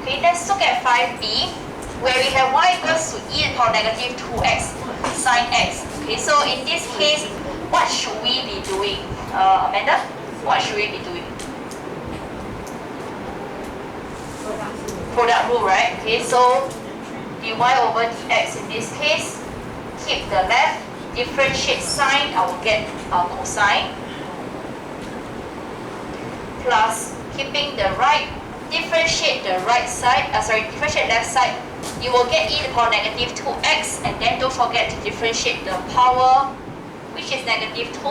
Okay, let's look at 5b, where we have y equals to e to the power negative 2x sine x. Okay, so in this case, what should we be doing? Amanda, what should we be doing? Product rule, right? Okay, so dy over dx in this case, keep the left, differentiate sine, I will get cosine, plus keeping the right, differentiate the right side, differentiate left side, you will get e to the power negative 2x, and then don't forget to differentiate the power, which is negative 2.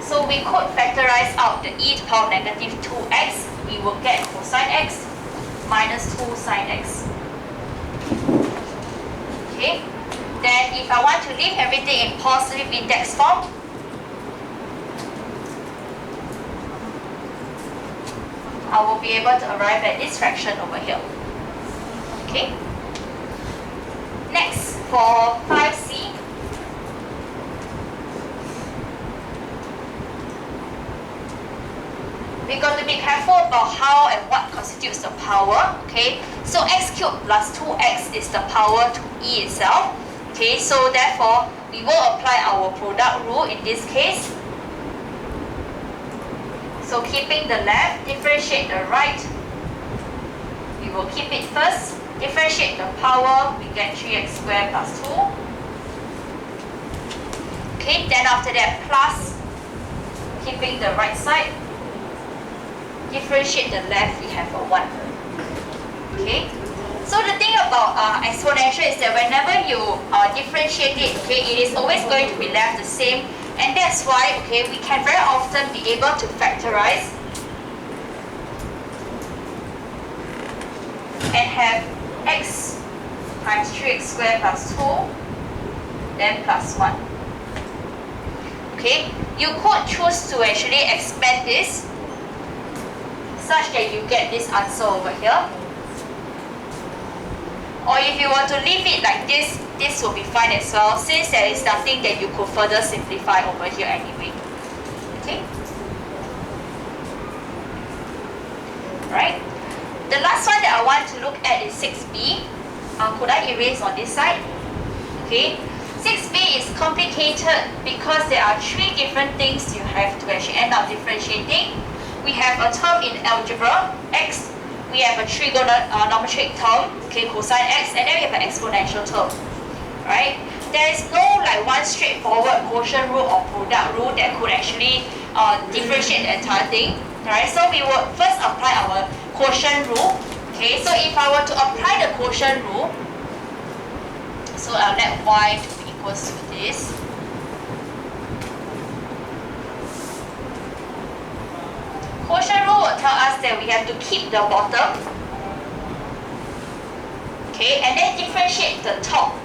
So we could factorize out the e to the power negative 2x, we will get cosine x minus 2 sine x. Okay, then if I want to leave everything in positive index form, I will be able to arrive at this fraction over here. Okay. Next, for 5c, we're going to be careful about how and what constitutes the power. Okay, so x cubed plus 2x is the power to e itself. Okay, so therefore we will apply our product rule in this case. So keeping the left, differentiate the right. We will keep it first. Differentiate the power, we get 3x squared plus 2. Okay, then after that plus, keeping the right side. Differentiate the left, we have a 1. Okay, so the thing about exponential is that whenever you differentiate it, okay, it is always going to be left the same. And that's why, okay, we can very often be able to factorize and have x times 3x squared plus 2, then plus 1. Okay, you could choose to actually expand this such that you get this answer over here. Or if you want to leave it like this, this will be fine as well, since there is nothing that you could further simplify over here anyway. Okay? Right? The last one that I want to look at is 6b. Could I erase on this side? Okay. 6b is complicated because there are 3 different things you have to actually end up differentiating. We have a term in algebra, x. We have a trigonometric term, okay, cosine x, and then we have an exponential term, right? There is no like one straightforward quotient rule or product rule that could actually differentiate the entire thing, right? So we would first apply our quotient rule, okay? So if I were to apply the quotient rule, so I'll let y to be equals to this. Quotient rule will tell us that we have to keep the bottom, okay, and then differentiate the top.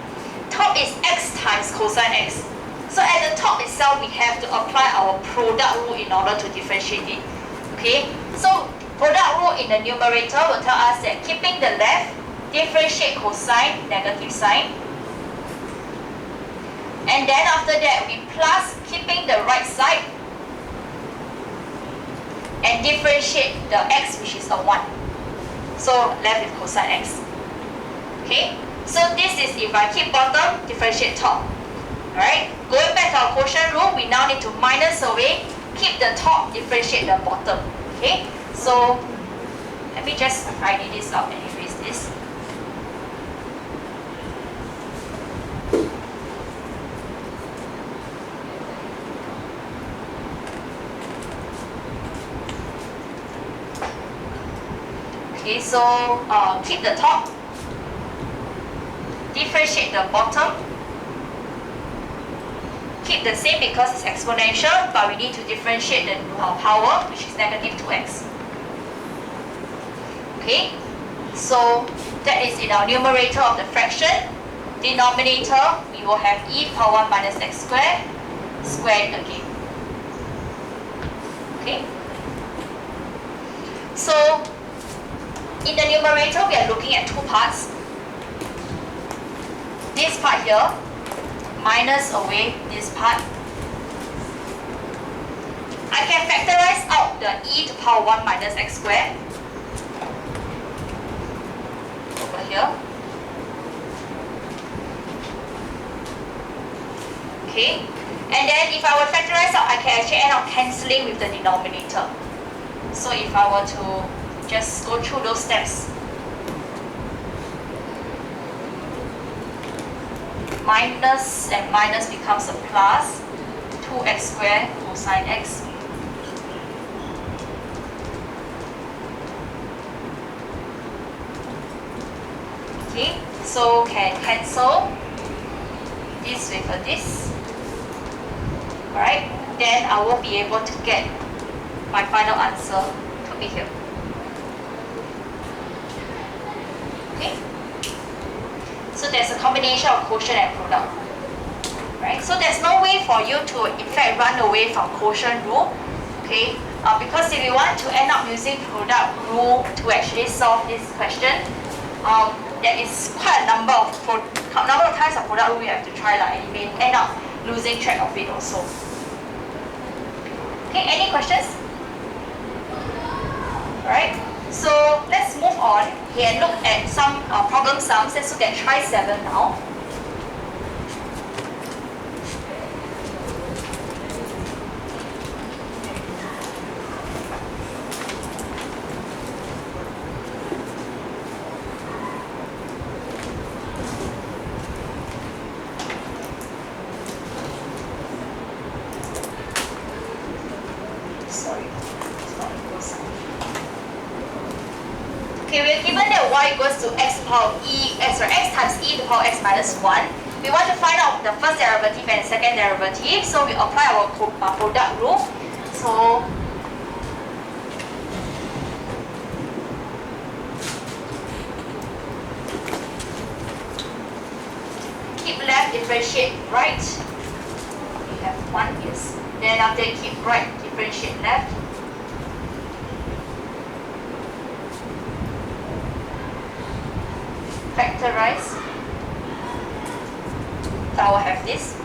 Top is x times cosine x. So at the top itself, we have to apply our product rule in order to differentiate it. Okay, so product rule in the numerator will tell us that keeping the left, differentiate cosine, negative sign. And then after that, we plus keeping the right side and differentiate the x, which is a 1. So left with cosine x. Okay, so this is if I keep bottom, differentiate top. Alright, going back to our quotient rule, we now need to minus away, keep the top, differentiate the bottom. Okay, so let me just tidy this up and erase this. Okay, so keep the top, differentiate the bottom, keep the same because it's exponential, but we need to differentiate the power, which is negative 2x. Okay, so that is in our numerator of the fraction. Denominator, we will have e to the power 1 minus x squared, squared again. Okay, so in the numerator, we are looking at 2 parts. This part here, minus away this part. I can factorize out the e to the power 1 minus x squared over here. Okay, and then if I were to factorize out, I can actually end up cancelling with the denominator. So if I were to just go through those steps, minus and minus becomes a plus, 2x squared cosine x. Okay, so can cancel this with this. Alright, then I will be able to get my final answer to be here. Okay, so there's a combination of quotient and product. Right, so there's no way for you to in fact run away from quotient rule. Okay, because if you want to end up using product rule to actually solve this question, there is quite a number of times of product rule we have to try, and you may end up losing track of it also. Okay, any questions? Alright, so let's move on here and look at some problem sums. Let's look at try 7 now. Okay, we are given that y equals to x times e to the power x minus 1. We want to find out the first derivative and second derivative, so we apply our product rule. So keep left, differentiate right. We have 1, yes. Then after keep right, differentiate left. Factorize. So I will have this.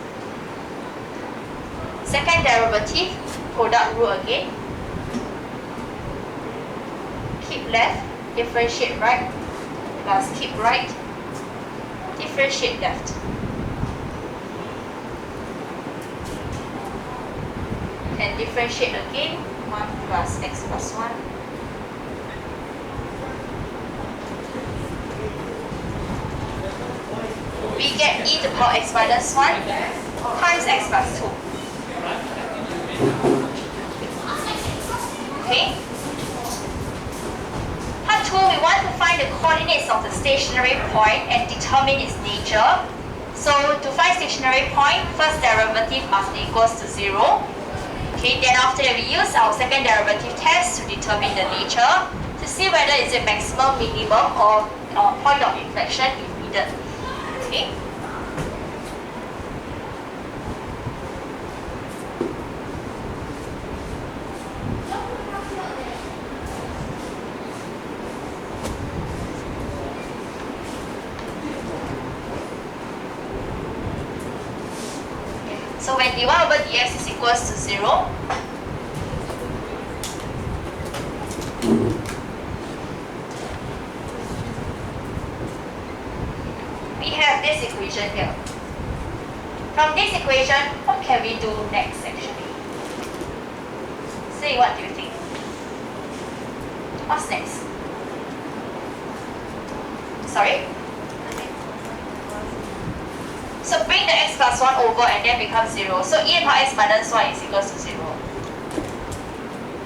Second derivative, product rule again. Keep left, differentiate right, plus keep right, differentiate left. And differentiate again, 1 plus x plus 1. We get e to the power x minus 1 times x plus 2. Okay? Part 2, we want to find the coordinates of the stationary point and determine its nature. So to find stationary point, first derivative must be equals to 0. Okay, then after we use our second derivative test to determine the nature to see whether it's a maximum, minimum, or point of inflection if needed. Okay. So when dy over dx is equals to 0, we have this equation here. From this equation, what can we do next actually? Say, what do you think? What's next? Sorry? So bring the x plus 1 over and then becomes 0. So e to the power x minus 1 is equals to 0.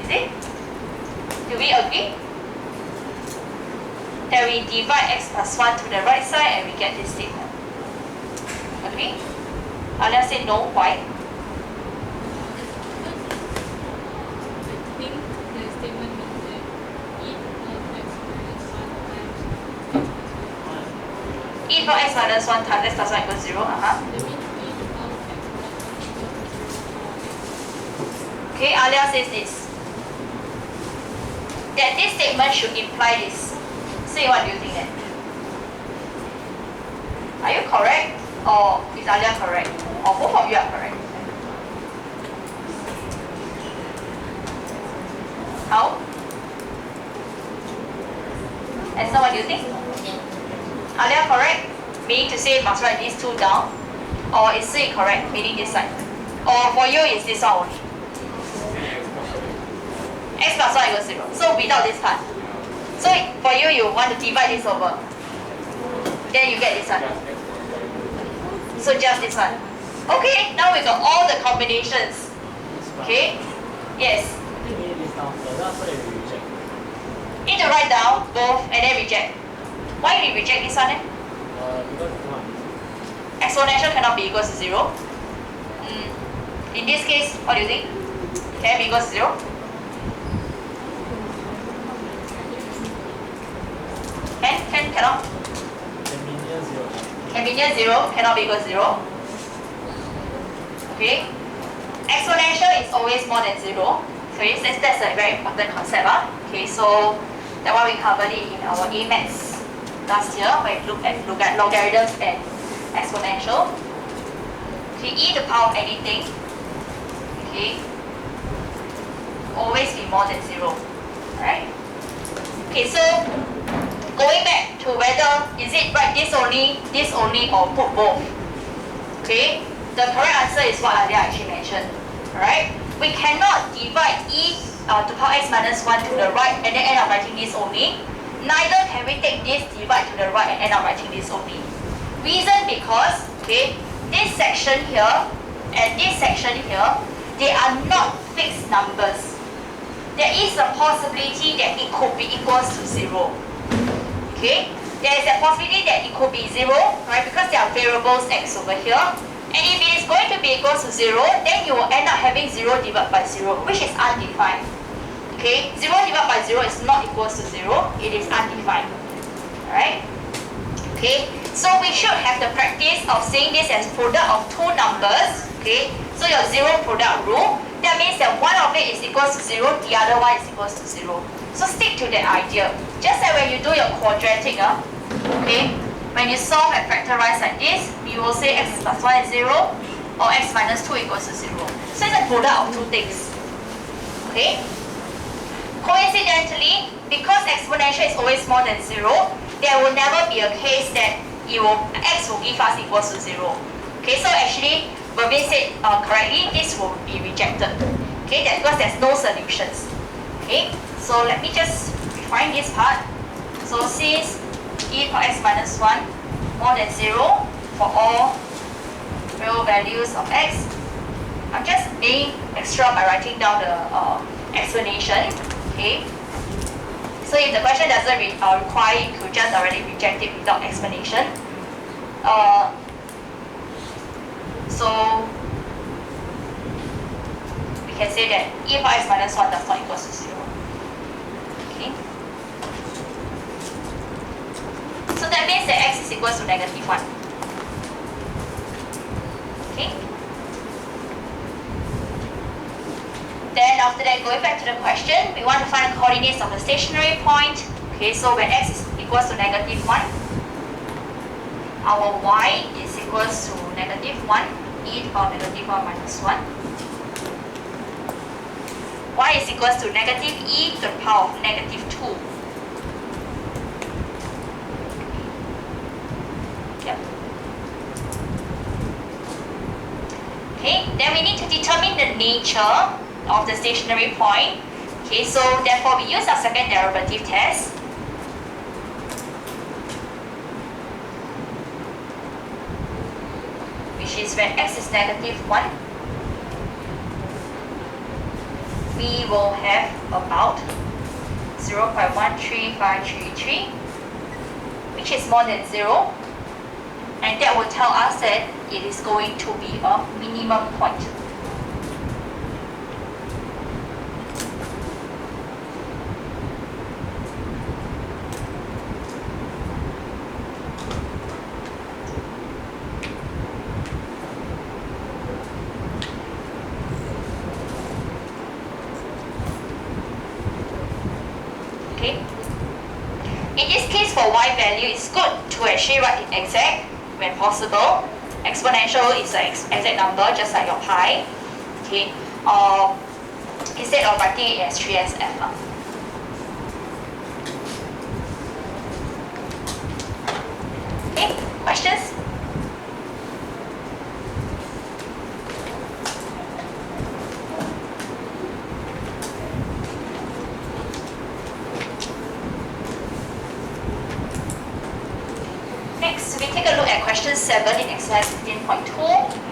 Is it? Do we agree? That we divide x plus 1 to the right side and we get this statement. Agree? Let's say no, why? E to the power x minus 1 times x plus 1 equals 0. Okay, Alia says this. That this statement should imply this. Say, what do you think then? Are you correct? Or is Alia correct? Or both of you are correct? How? And so what do you think? Are they correct? Meaning to say must write these two down. Or is it correct? Meaning this side. Or for you is this one only. X plus 1 equals 0. So without this part. So for you, you want to divide this over. Then you get this one. So just this one. Okay, now we got all the combinations. Okay? Yes. Need to write down both and then reject. Why we reject this one? Exponential cannot be equals to 0. In this case, what do you think? Can it be equals to 0? Cannot? Can be near 0, cannot be equals to 0. Okay? Exponential is always more than 0. Okay, so that's a very important concept. Okay, so that one we covered it in our A Maths last year when we look at logarithms and exponential. Okay, e to the power of anything, okay, always be more than 0. Alright? Okay, so going back to whether is it write this only, or put both. Okay, the correct answer is what Alia actually mentioned. Alright? We cannot divide e to the power x minus 1 to the right and then end up writing this only. Neither can we take this divide to the right and end up writing this only. Reason because, okay, this section here and this section here, they are not fixed numbers. There is a possibility that it could be equals to 0. Okay, there is a possibility that it could be 0, right? Because there are variables x over here. And if it is going to be equals to 0, then you will end up having 0 divided by 0, which is undefined. Okay, 0 divided by 0 is not equals to 0, it is undefined. Alright? Okay, so we should have the practice of seeing this as product of two numbers. Okay, so your 0 product rule, that means that one of it is equals to 0, the other one is equals to 0. So stick to that idea. Just like when you do your quadratic, okay, when you solve and factorize like this, you will say x plus 1 is 0 or x minus 2 equals to 0. So it's a product of two things. Okay? Coincidentally, because exponential is always more than 0, there will never be a case that x will give us equals to 0. Okay, so actually, Mervin said correctly, this will be rejected. Okay, that's because there's no solutions. Okay, so let me just refine this part. So since e for x minus 1 more than 0 for all real values of x, I'm just being extra by writing down the explanation. Okay, so if the question doesn't require, you could just already reject it without explanation. So we can say that e for x minus 1 does not equal to 0. Okay. So that means that x is equal to negative 1. Okay. Then after that, going back to the question, we want to find the coordinates of the stationary point. Okay, so when x is equals to negative 1, our y is equals to negative 1, e to the power negative 1 minus 1. Y is equals to negative e to the power of negative 2. Yep. Okay, then we need to determine the nature of the stationary point. Okay, so therefore we use our second derivative test. Which is when x is negative 1, we will have about 0.13533, which is more than 0, and that will tell us that it is going to be a minimum point. Okay. In this case, for y value, it's good to actually write it exact when possible. Exponential is an exact number, just like your pi. Okay. instead of writing it as 3SF. Okay, questions? Next, we take a look at question 7 in exercise 15.2.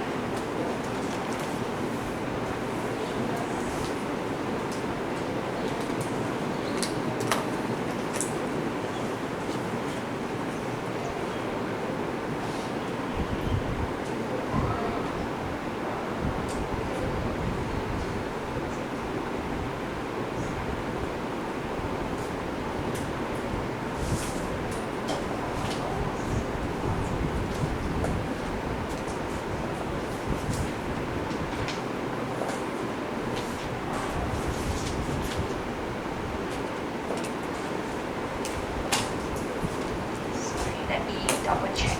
Double check.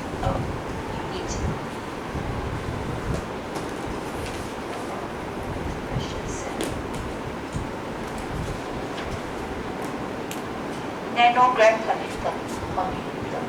It. Question 7. Nanogram per liter. Per milliliter.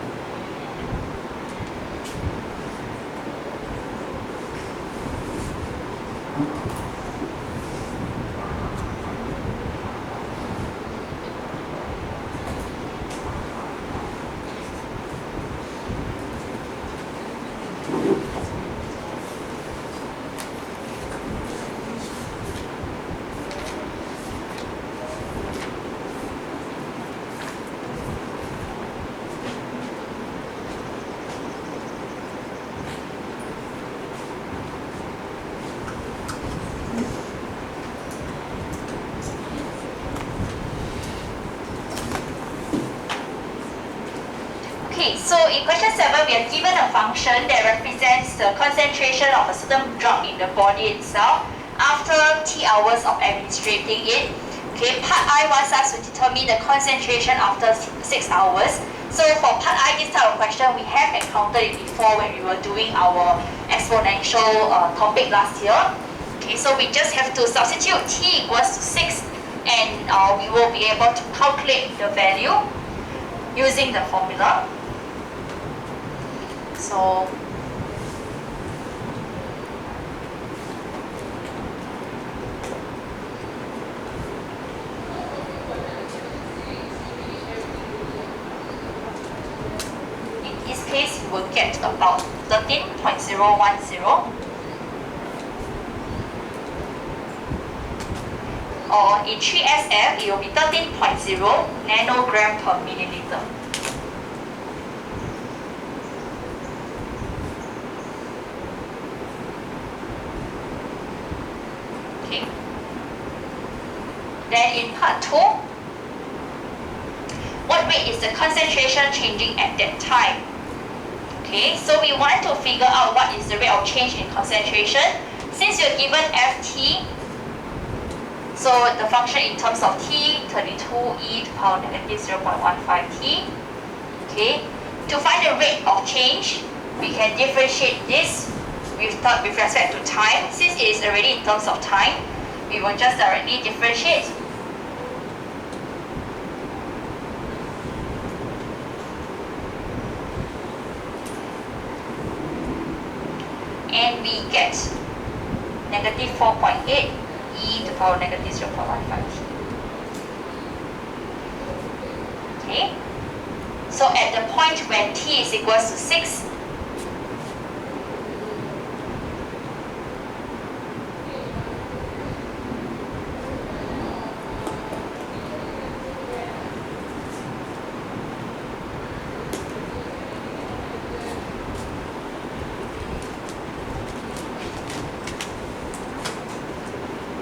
Okay, so in question 7, we are given a function that represents the concentration of a certain drug in the body itself after T hours of administrating it. Okay, part I wants us to determine the concentration after 6 hours. So for part I, this type of question, we have encountered it before when we were doing our exponential topic last year. Okay, so we just have to substitute T equals to 6 and we will be able to calculate the value using the formula. So in this case, you will get about 13.010, or in 3SF, it will be 13.0 nanogram per milliliter. Okay. Then in part 2, what rate is the concentration changing at that time? Okay, so we want to figure out what is the rate of change in concentration. Since you're given Ft, so the function in terms of T, 32e to power negative 0.15 T. Okay, to find the rate of change, we can differentiate this with respect to time. Since it is already in terms of time, we will just directly differentiate. And we get negative 4.8 e to power negative 0.15 t. Okay, so at the point when t is equals to 6,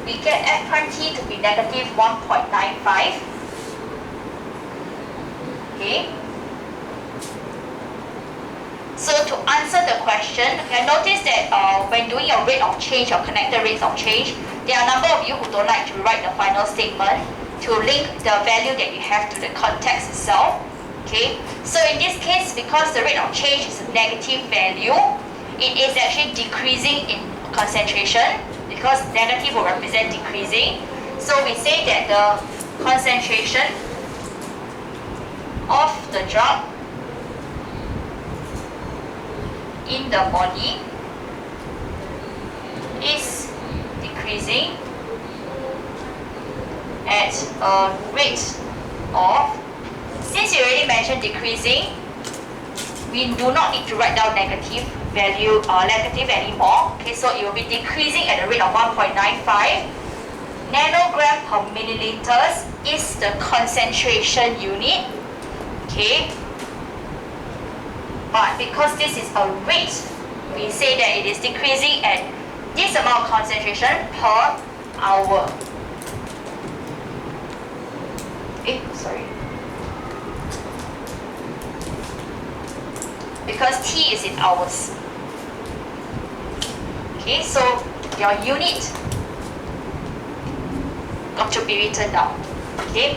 we get f prime t to be negative 1.95. Okay. So to answer the question, okay, notice that when doing your rate of change or connected rates of change, there are a number of you who don't like to write the final statement to link the value that you have to the context itself. Okay. So in this case, because the rate of change is a negative value, it is actually decreasing in concentration, because negative will represent decreasing. So we say that the concentration of the drug in the body is decreasing at a rate of, since you already mentioned decreasing, we do not need to write down negative value negative anymore. Okay, so it will be decreasing at a rate of 1.95 nanogram per milliliters is the concentration unit. Okay, but because this is a rate, we say that it is decreasing at this amount of concentration per hour. Sorry. Because T is in hours. Okay, so your unit got to be written down. Okay,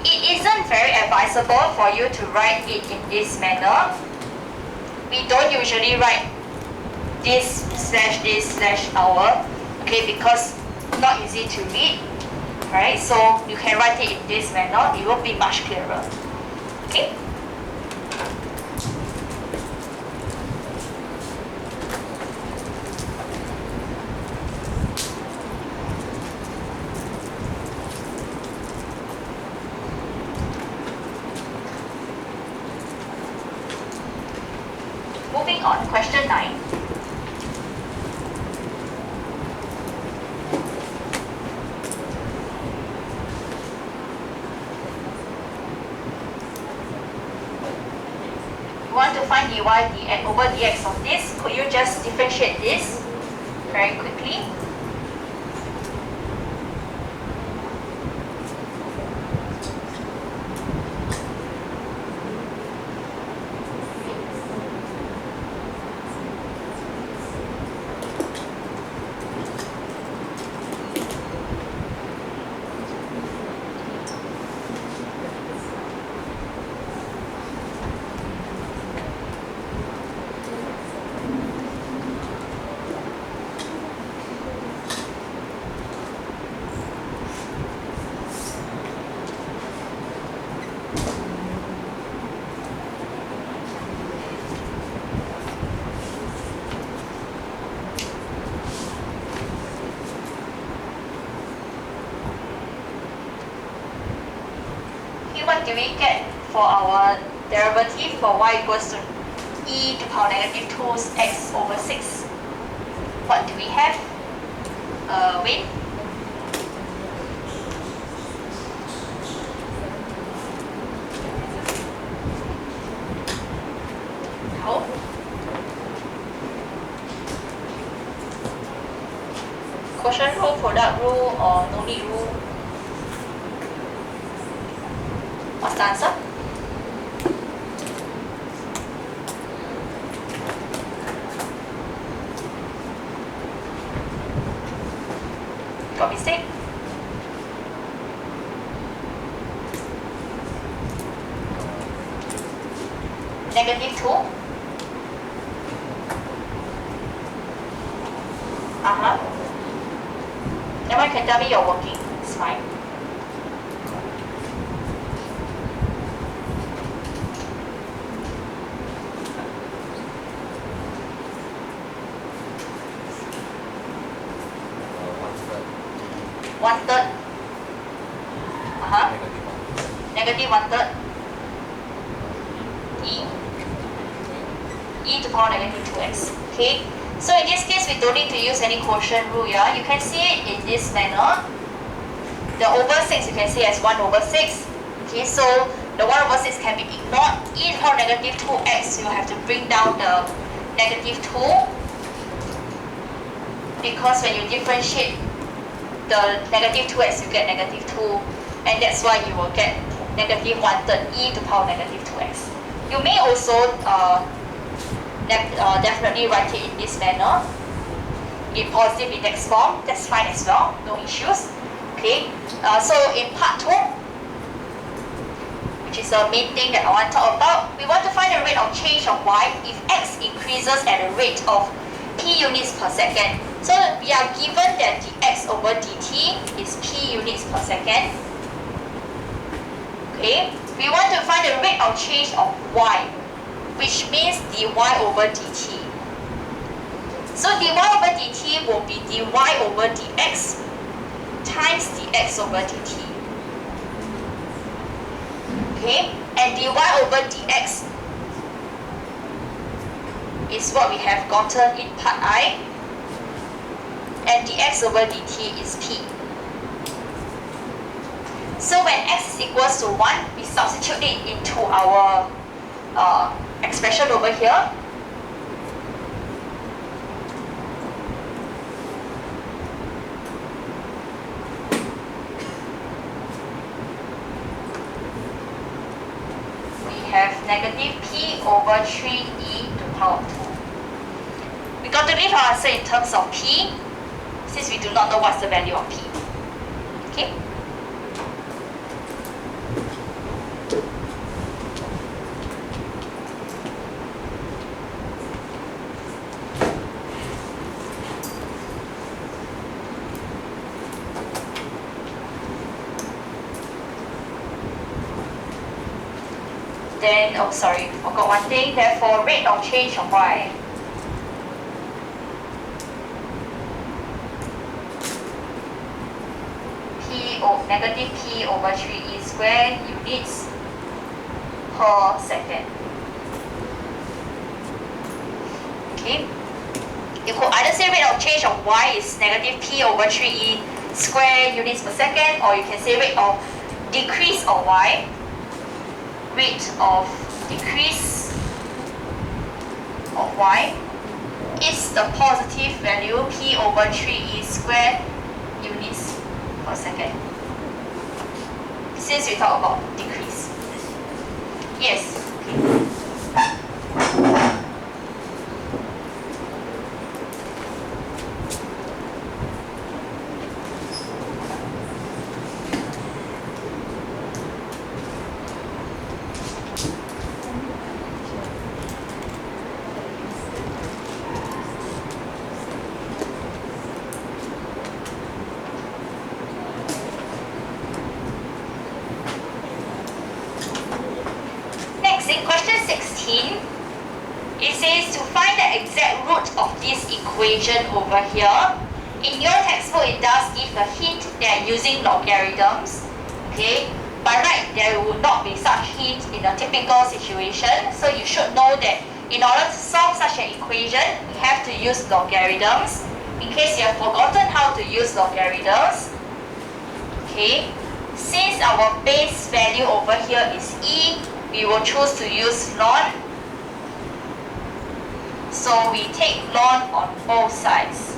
it isn't very advisable for you to write it in this manner. We don't usually write this slash hour, okay, because not easy to read, right? So you can write it in this manner, it will be much clearer. Okay. Moving on, question 9. You want to find dy dx over dx of this. Could you just differentiate this very quickly? What do we get for our derivative for y equals to e to the power negative 2x over 6? What do we have? Wait. How? Quotient rule, product rule, or no need rule? What's the answer? Got mistake? Negative 2? Then you can tell me you're working. It's fine. One third. Negative one third. E to the power negative 2x. Okay. So in this case, we don't need to use any quotient rule. Yeah, you can see it in this manner. The over 6 you can see as 1 over 6. Okay, so the 1 over 6 can be ignored. E to the power negative 2x, you have to bring down the negative 2, because when you differentiate the negative 2x, you get negative 2, and that's why you will get negative 1/3 e to the power negative 2x. You may also definitely write it in this manner, in positive index form. That's fine as well, no issues. Okay, so in part 2, which is the main thing that I want to talk about, we want to find the rate of change of y if x increases at a rate of p units per second. So we are given that dx over dt is p units per second. Okay, we want to find the rate of change of y, which means dy over dt. So dy over dt will be dy over dx times dx over dt. Okay, and dy over dx is what we have gotten in part I, and dx over dt is p. So when x is equals to 1, we substitute it into our expression over here. We have negative p over 3e to the power of 2. We got to leave our answer in terms of p, since we do not know what's the value of p. Okay? Then, oh sorry, forgot one thing. Therefore, rate of change of y. Negative p over 3e squared units per second. Okay. You could either say rate of change of y is negative p over 3e squared units per second, or you can say rate of decrease of y. Rate of decrease of y is the positive value p over 3e squared units per second. Since we talk about decrease. Yes. Question 16, it says to find the exact root of this equation over here. In your textbook, it does give a hint that using logarithms. Okay, by right, there would not be such hint in a typical situation. So you should know that in order to solve such an equation, we have to use logarithms. In case you have forgotten how to use logarithms, okay, since our base value over here is e, we will choose to use ln. So we take ln on both sides.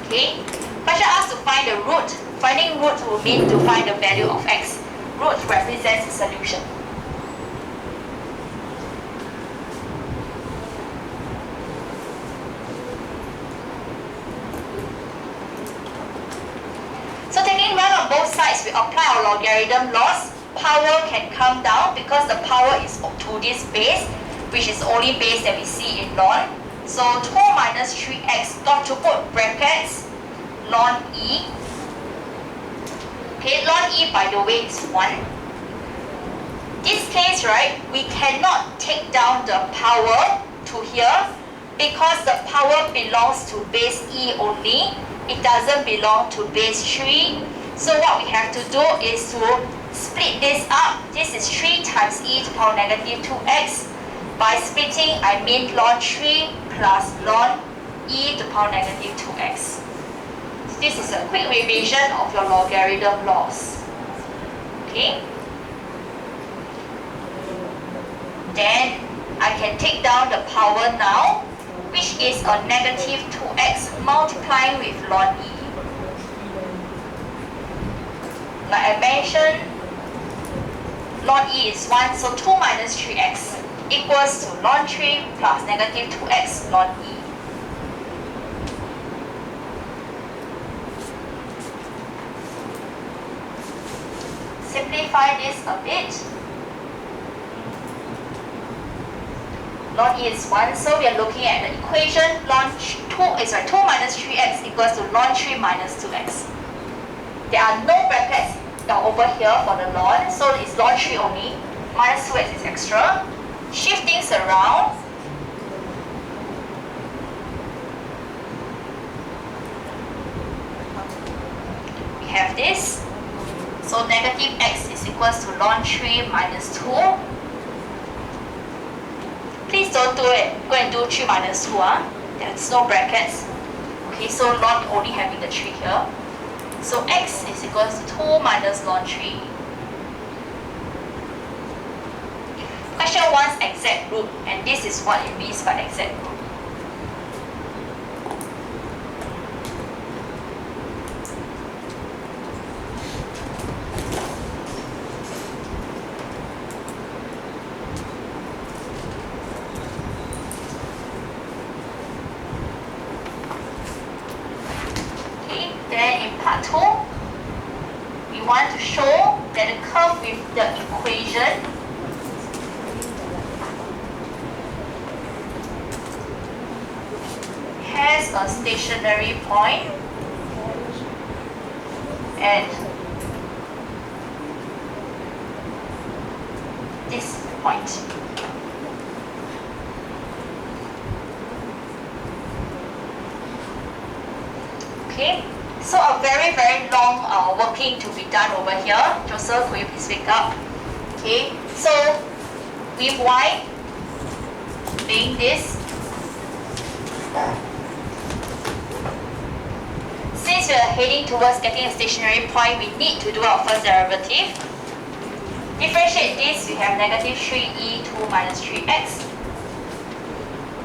Okay. Question asks to find the root. Finding root will mean to find the value of x. Root represents the solution. So taking ln on both sides, we apply our logarithm laws. Power can come down because the power is to this base, which is the only base that we see in ln. So 2 minus 3x, got to put brackets, ln e. Okay, ln e by the way is 1. This case, right, we cannot take down the power to here because the power belongs to base e only. It doesn't belong to base 3. So what we have to do is to split this up. This is 3 times e to the power negative 2x. By splitting, I mean ln 3 plus ln e to the power negative 2x. This is a quick revision of your logarithm laws. Okay? Then I can take down the power now, which is a negative 2x multiplying with ln e. Like I mentioned, ln e is 1, so 2 minus 3x equals to ln 3 plus negative 2x ln e. Simplify this a bit. ln e is 1. So we are looking at the equation 2 minus 3x equals to ln 3 minus 2x. There are no brackets over here for the ln, so it's ln 3 only. Minus 2x is extra. Shift things around. We have this. So negative x is equals to ln 3 minus 2. Please don't do it. Go and do 3 minus 2. There's no brackets. Okay, so ln only having the 3 here. So x is equals to 2 minus ln 3. Question wants exact root, and this is what it means by exact root. Then in part 2, we want to show that the curve with the equation has a stationary point at this point. Okay. So a very, very long working to be done over here. Joseph, could you please wake up? Okay, so with y being this, since we are heading towards getting a stationary point, we need to do our first derivative. Differentiate this, we have negative 3e 2 minus 3x.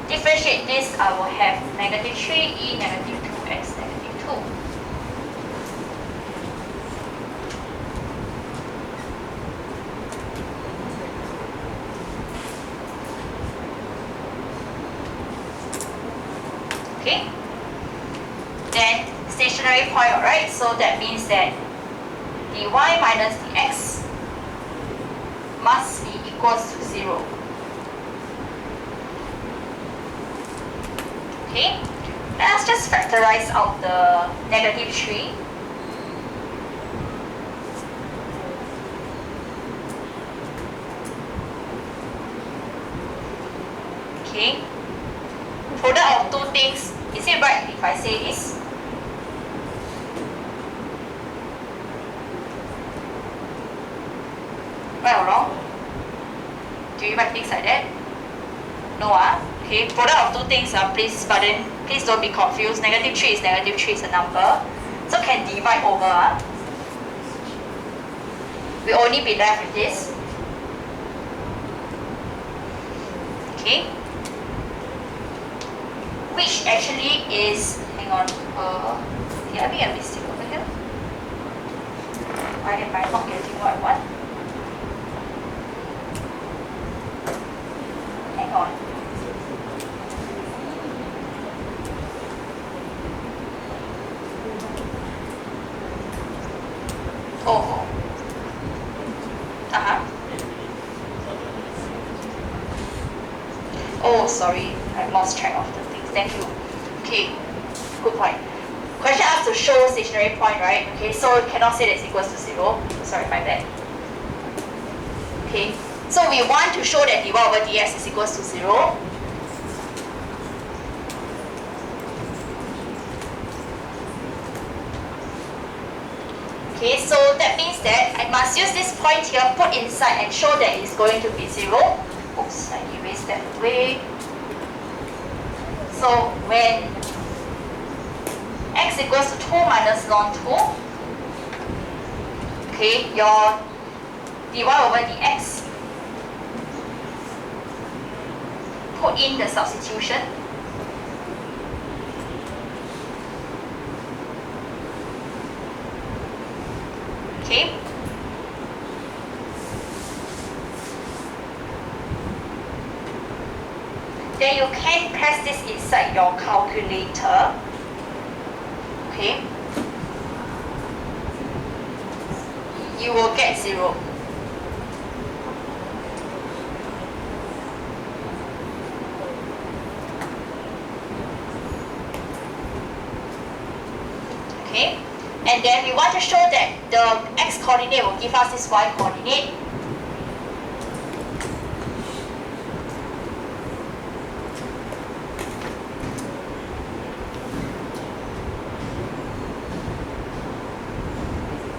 Differentiate this, I will have negative 3e negative 2x negative 2. Okay, then stationary point, alright, so that means that dy minus dx must be equals to 0. Okay, let's just factorize out the negative 3. Okay, product of two things. Is it right if I say this? Right or wrong? Do you write things like that? No, okay. Product of two things, please, but then please don't be confused. Negative 3 is negative 3 is a number, so can divide over. We only be left with this. Okay. Which actually is, hang on, did I make a mistake over here? Why am I not getting what I want? Hang on. Oh. Oh, sorry, I lost track of the things. Thank you. Okay, good point. Question asks to show stationary point, right? Okay, so you cannot say that it's equals to 0. Sorry, my bad. Okay, so we want to show that dy over dx is equals to 0. Okay, so that means that I must use this point here, put inside and show that it's going to be 0. Oops, I erased that away. So when x equals to 2 minus ln 2, okay, your dy over dx, put in the substitution. Okay. Then you can press this inside your calculator. Okay. You will get 0. and then we want to show that the x coordinate will give us this y coordinate.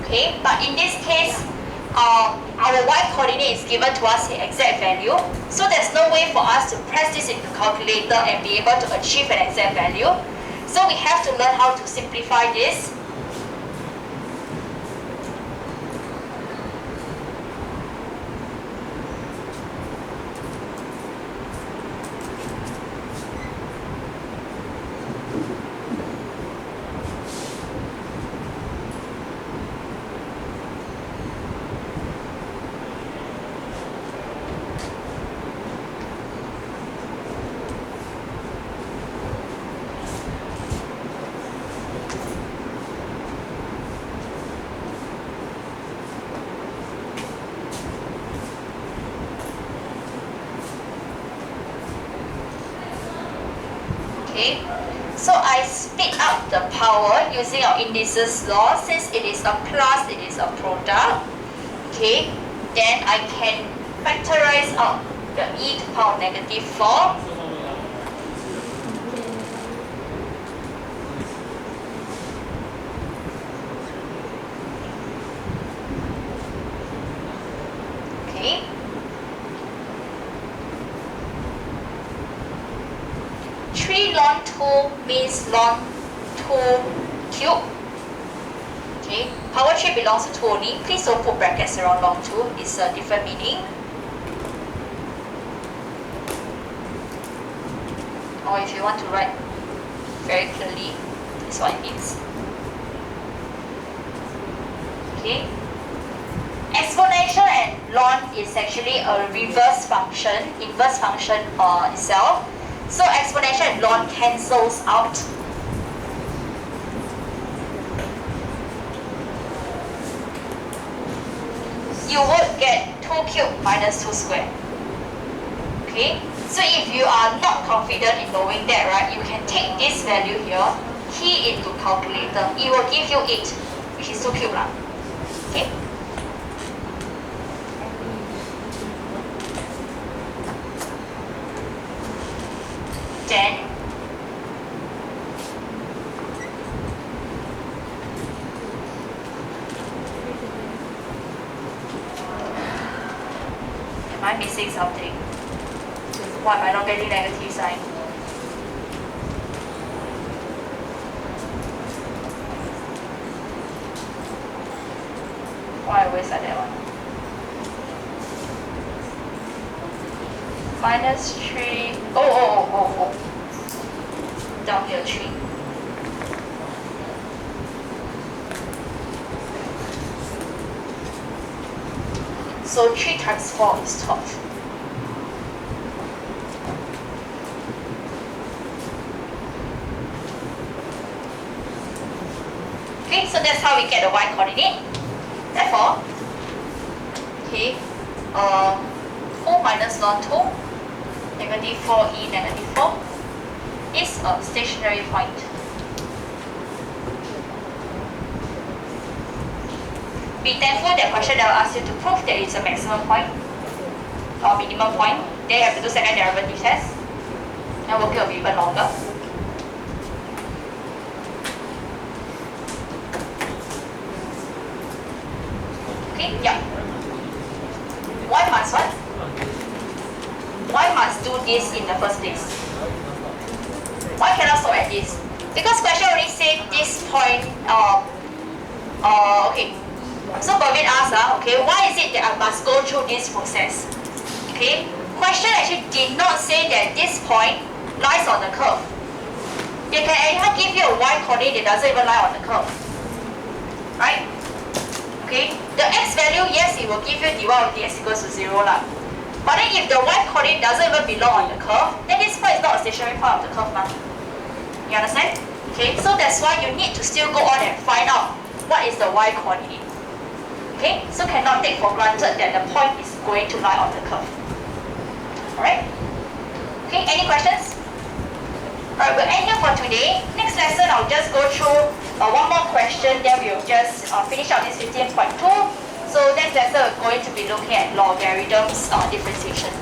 Okay, but in this case, our y coordinate is given to us the exact value, so there's no way for us to press this into calculator and be able to achieve an exact value. So we have to learn how to simplify this. Okay, so I split up the power using our indices law. Since it is a plus, it is a product. Okay, then I can factorize out the e to the power of -4. Okay. Ln 2 means ln 2 cube. Okay, power 3 belongs to 2 only. Please don't put brackets around ln 2. It's a different meaning. Or if you want to write very clearly, that's what it means. Okay. Exponential and ln is actually a reverse function, inverse function itself. So exponential and ln cancels out. You would get 2 cubed minus 2 squared. Okay? So if you are not confident in knowing that, right, you can take this value here, key into calculator. It will give you 8, which is 2 cubed. Okay? Then am I missing something? Why am I not getting negative sign? Why I always like that one? -3. Oh. Down here 3. So 3 times 4 is 12. Okay, so that's how we get the y coordinate. Therefore, okay, 4 minus ln 2, -4e -4 is a stationary point. Be thankful that question that will ask you to prove that it's a maximum point or minimum point. Then you have to do second derivative test. And working will be even longer. Okay, yeah. Why must what? Why must do this in the first place? Why cannot stop at this? Because question only say this point, okay. So Bervin asks, okay, why is it that I must go through this process? Okay, question actually did not say that this point lies on the curve. They can anyhow give you a y coordinate that doesn't even lie on the curve. Right? Okay, the x value, yes, it will give you dy of dx equals to 0 lah. But then if the y coordinate doesn't even belong on the curve, then this point is not a stationary point of the curve mah. You understand? Okay, so that's why you need to still go on and find out what is the y coordinate. Okay, so cannot take for granted that the point is going to lie on the curve. Alright? Okay, any questions? Alright, we'll end here for today. Next lesson, I'll just go through one more question, then we'll just finish up this 15.2. So next lesson we're going to be looking at logarithms differentiation.